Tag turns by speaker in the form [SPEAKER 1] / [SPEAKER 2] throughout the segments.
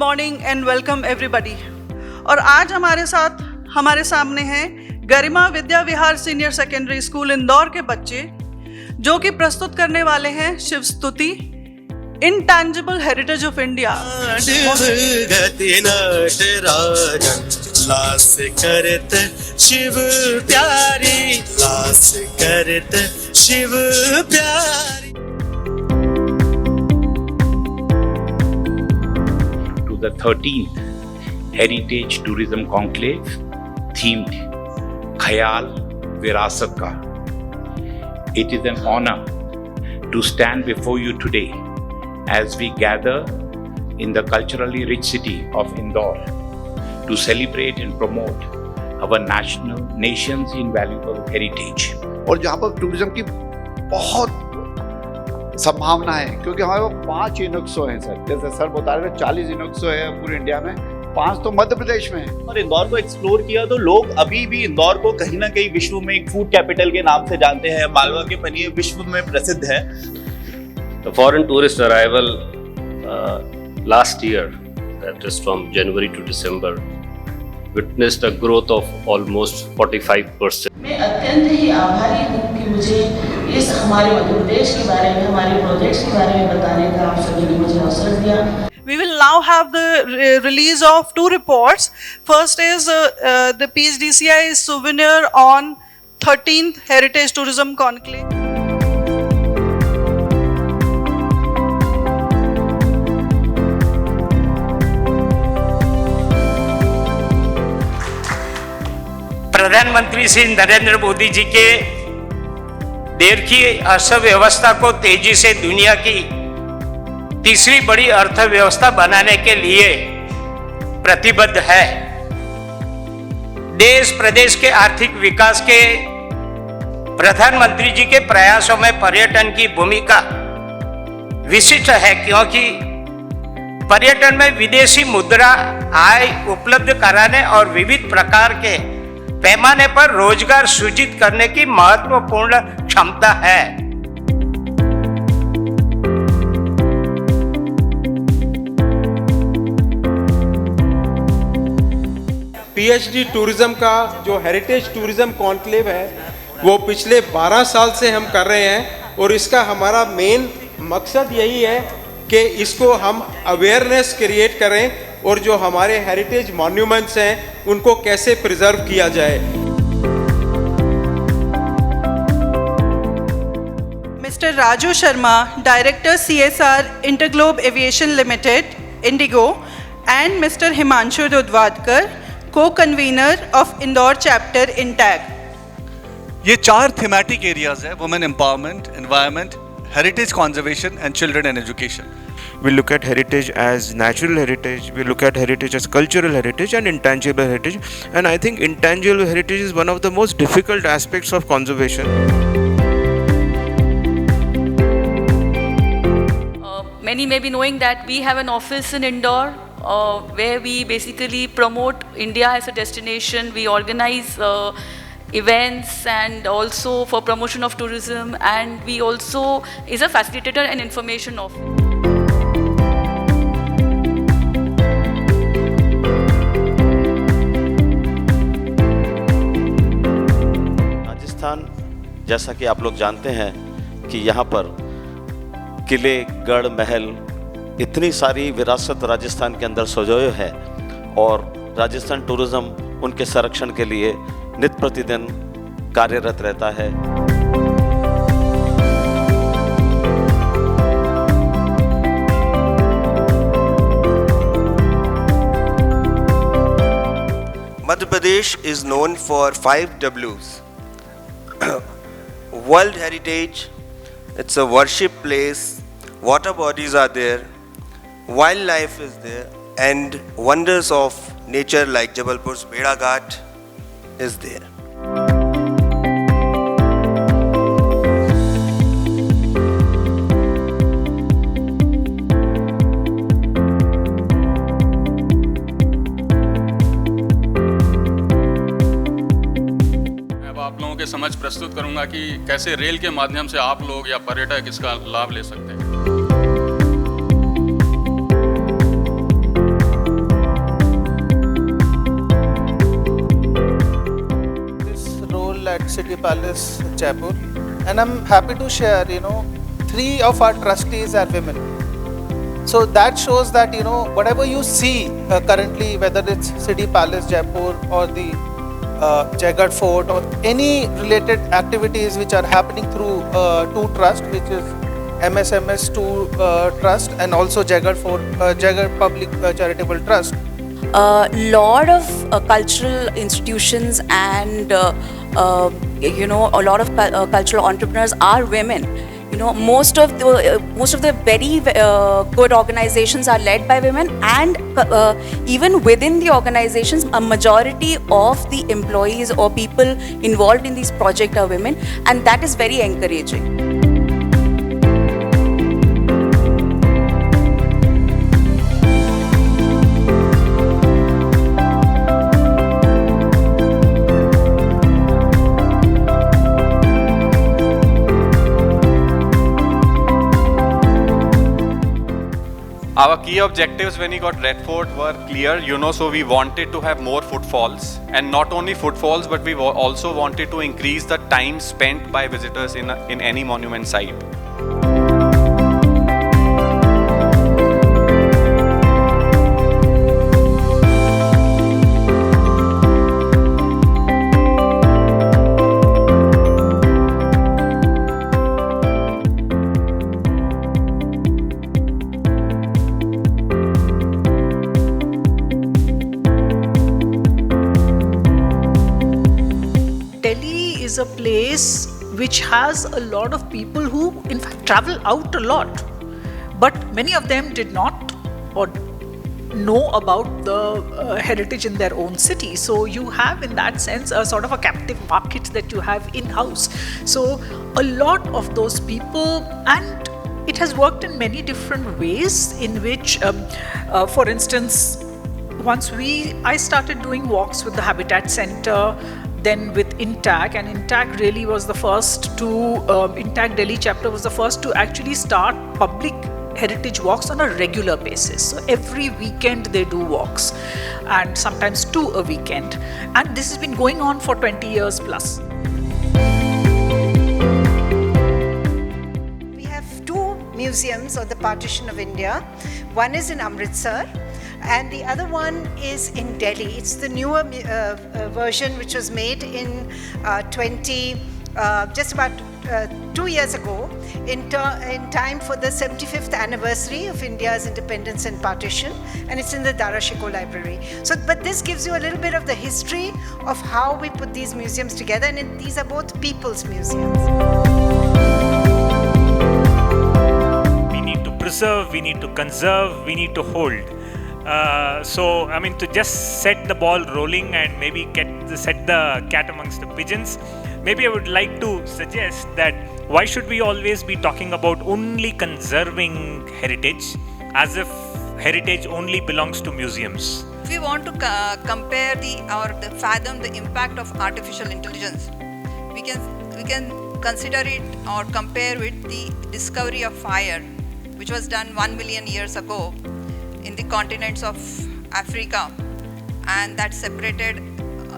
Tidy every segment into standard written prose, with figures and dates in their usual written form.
[SPEAKER 1] Morning and welcome everybody. और आज हमारे सामने हैं गरिमा Vidya Vihar senior secondary school Indore के बच्चे, जो कि प्रस्तुत करने वाले हैं शिव स्तुति इंटैंजिबल हेरिटेज ऑफ इंडिया।
[SPEAKER 2] लास करत शिव प्यारी, लास करत शिव प्यारी।
[SPEAKER 3] To the 13th Heritage Tourism Conclave themed Khayal Virasat Ka. It is an honor to stand before you today as we gather in the culturally rich city of Indore to celebrate and promote our nation's invaluable heritage.
[SPEAKER 4] और जहाँ पर tourism की बहुत संभावना है, क्योंकि हमारे पास 5 इनोक्सो हैं सर। जैसे सर बता रहे थे 40 इनोक्सो है पूरे इंडिया में, 5 तो मध्य प्रदेश में है।
[SPEAKER 5] और इंदौर को एक्सप्लोर किया तो लोग अभी भी इंदौर को कहीं ना कहीं विश्व में एक फूड कैपिटल के नाम से जानते हैं। मालवा के पनीर विश्व में प्रसिद्ध है।
[SPEAKER 6] The foreign tourist arrival last year, that is from January to December, witnessed a growth of almost 45%.
[SPEAKER 7] मैं अत्यंत ही आभारी हूँ कि मुझे इस हमारे मध्य प्रदेश के बारे में, हमारे प्रोजेक्ट्स के बारे में बताने का आप सभी ने मुझे अवसर दिया।
[SPEAKER 1] We will now have the release of 2 reports. First is the PHDCI souvenir on 13th Heritage Tourism Conclave.
[SPEAKER 8] प्रधानमंत्री श्री नरेंद्र मोदी जी के देश की अर्थव्यवस्था को तेजी से दुनिया की तीसरी बड़ी अर्थव्यवस्था बनाने के लिए प्रतिबद्ध है। देश प्रदेश के आर्थिक विकास के प्रधानमंत्री जी के प्रयासों में पर्यटन की भूमिका विशिष्ट है, क्योंकि पर्यटन में विदेशी मुद्रा आय उपलब्ध कराने और विविध प्रकार के पैमाने पर रोजगार सृजित करने की महत्वपूर्ण क्षमता है।
[SPEAKER 9] पीएचडी टूरिज्म का जो हेरिटेज टूरिज्म कॉन्क्लेव है वो पिछले 12 साल से हम कर रहे हैं, और इसका हमारा मेन मकसद यही है कि इसको हम अवेयरनेस क्रिएट करें और जो हमारे हेरिटेज मॉन्यूमेंट्स हैं उनको कैसे प्रिजर्व किया जाए।
[SPEAKER 1] Mr. Raju Sharma, Director CSR Interglobe Aviation Limited, Indigo, and Mr. Himanshu Dudwadkar, Co-Convener of Indore Chapter INTAG.
[SPEAKER 10] ये 4 thematic areas है: women empowerment, environment, heritage conservation and children and education.
[SPEAKER 11] We look at heritage as natural heritage, we look at heritage as cultural heritage and intangible heritage, and I think intangible heritage is one of the most difficult aspects of conservation.
[SPEAKER 12] Many may be knowing that we have an office in Indore where we basically promote India as a destination. We organize events and also for promotion of tourism, and we also is a facilitator and information office.
[SPEAKER 5] Rajasthan, जैसा कि आप लोग जानते हैं कि यहाँ पर किले, गढ़, महल, इतनी सारी विरासत राजस्थान के अंदर संजोए है, और राजस्थान टूरिज्म उनके संरक्षण के लिए नित्य प्रतिदिन कार्यरत रहता है।
[SPEAKER 2] Madhya Pradesh is known for 5 Ws. World Heritage, it's a worship place, water bodies are there, wildlife is there, and wonders of nature like Jabalpur's Beda Ghat is there.
[SPEAKER 13] आप लोगों के समझ प्रस्तुत करूंगा कि कैसे रेल के माध्यम से आप लोग या पर्यटक इसका लाभ ले सकते हैं।
[SPEAKER 14] City Palace, Jaipur, and I'm happy to share, 3 of our trustees are women. So that shows that, whatever you see currently, whether it's City Palace, Jaipur, or the Jaigarh Fort, or any related activities which are happening through 2 trust, which is MSMS 2 Trust and also Jaigarh Fort, Jaigarh Public Charitable Trust.
[SPEAKER 15] A lot of cultural institutions and a lot of cultural entrepreneurs are women. Most of the very good organizations are led by women, and even within the organizations, a majority of the employees or people involved in these projects are women, and that is very encouraging.
[SPEAKER 16] Our key objectives when we got Red Fort were clear, so we wanted to have more footfalls, and not only footfalls, but we also wanted to increase the time spent by visitors in any monument site.
[SPEAKER 17] Is a place which has a lot of people who in fact travel out a lot, but many of them did not or know about the heritage in their own city. So you have in that sense a sort of a captive market that you have in-house. So a lot of those people, and it has worked in many different ways in which, for instance, once I started doing walks with the Habitat Center, then with INTAC, and INTAC really was the first to, INTAC Delhi chapter was the first to actually start public heritage walks on a regular basis. So every weekend they do walks, and sometimes 2 a weekend. And this has been going on for 20 years plus.
[SPEAKER 18] We have 2 museums of the partition of India. One is in Amritsar, and the other one is in Delhi. It's the newer version which was made in just about 2 years ago, in time for the 75th anniversary of India's independence and partition, and it's in the Dara Shikoh Library. So, but this gives you a little bit of the history of how we put these museums together, and these are both people's museums.
[SPEAKER 19] We need to preserve, we need to conserve, we need to hold. To just set the ball rolling and maybe set the cat amongst the pigeons, maybe I would like to suggest that why should we always be talking about only conserving heritage as if heritage only belongs to museums?
[SPEAKER 20] If we want to compare fathom the impact of artificial intelligence, we can consider it or compare with the discovery of fire, which was done 1 million years ago in the continents of Africa, and that separated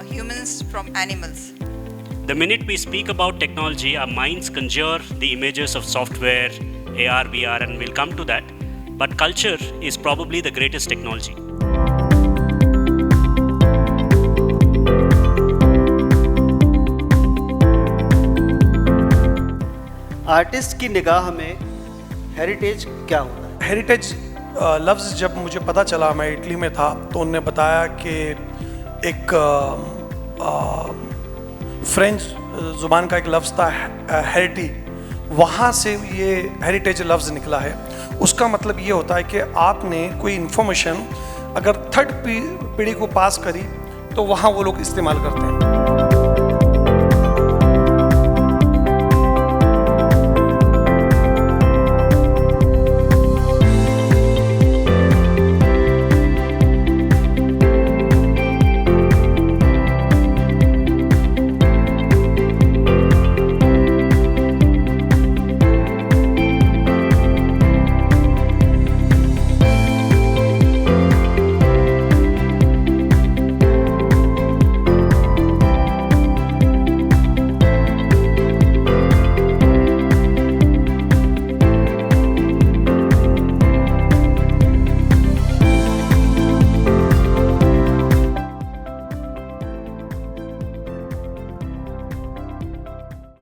[SPEAKER 20] humans from animals.
[SPEAKER 21] The minute we speak about technology, our minds conjure the images of software, AR, VR, and we'll come to that. But culture is probably the greatest technology.
[SPEAKER 22] Artist की निगाह में heritage क्या होता है?
[SPEAKER 23] Heritage लफ्ज़ जब मुझे पता चला, मैं इटली में था, तो उन्होंने बताया कि एक फ्रेंच ज़ुबान का एक लफ्ज़ था हेरिटी, वहाँ से ये हेरिटेज लफ्ज़ निकला है। उसका मतलब ये होता है कि आपने कोई इन्फॉर्मेशन अगर थर्ड पीढ़ी को पास करी तो वहाँ वो लोग इस्तेमाल करते हैं।